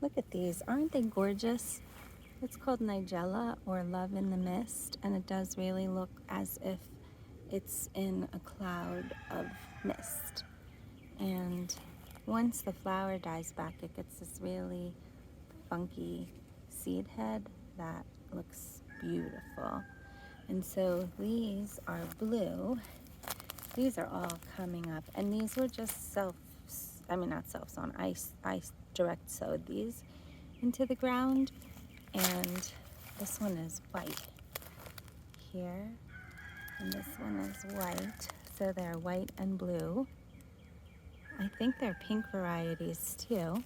Look at these. Aren't they gorgeous? It's called Nigella or Love in the Mist, and it does really look as if it's in a cloud of mist. And once the flower dies back, it gets this really funky seed head that looks beautiful. And so these are blue. These are all coming up, and these were just not self-sown. I direct sowed these into the ground, and this one is white here, and this one is white. So they're white and blue. I think they're pink varieties too.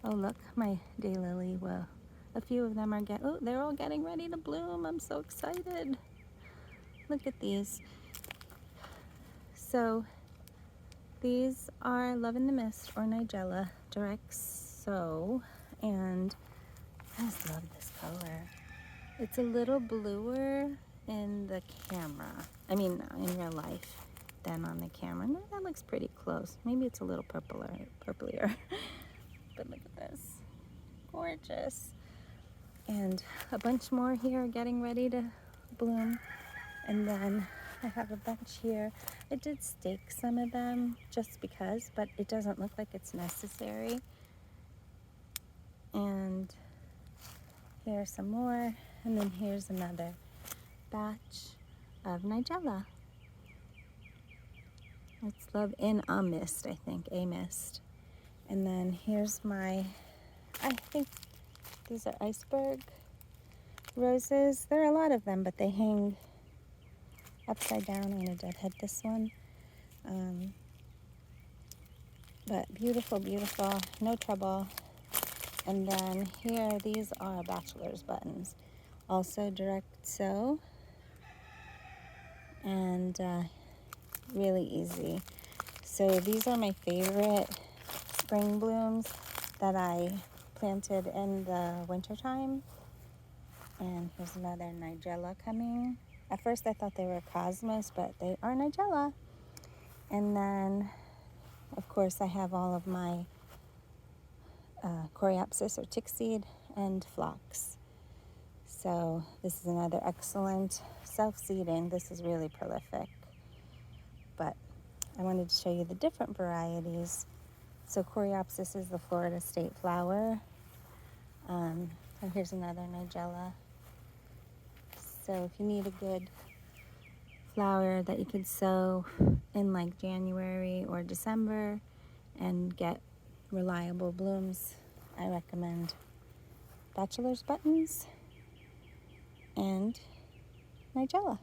Oh, look, my daylily will. A few of them are they're all getting ready to bloom. I'm so excited. Look at these. So these are Love in the Mist or Nigella direct sow, and I just love this color. It's a little bluer in the camera. I mean, in real life than on the camera. No, that looks pretty close. Maybe it's a little purplier. But look at this. Gorgeous. And a bunch more here getting ready to bloom. And then I have a bunch here. I did stake some of them just because, but it doesn't look like it's necessary. And here's some more. And then here's another batch of Nigella. It's Love in a Mist, I think, a mist. And then here's I think these are iceberg roses. There are a lot of them, but they hang upside down. I'm going to deadhead this one. But beautiful, beautiful, no trouble. And then here, these are Bachelor's buttons. Also direct sow. And really easy. So these are my favorite spring blooms that I planted in the wintertime. And here's another Nigella coming. At first I thought they were cosmos, but they are Nigella. And then, of course, I have all of my coreopsis or tickseed and Phlox. So this is another excellent self-seeding. This is really prolific. But I wanted to show you the different varieties. So coreopsis is the Florida state flower. And here's another Nigella. So if you need a good flower that you could sow in like January or December and get reliable blooms, I recommend Bachelor's buttons and Nigella.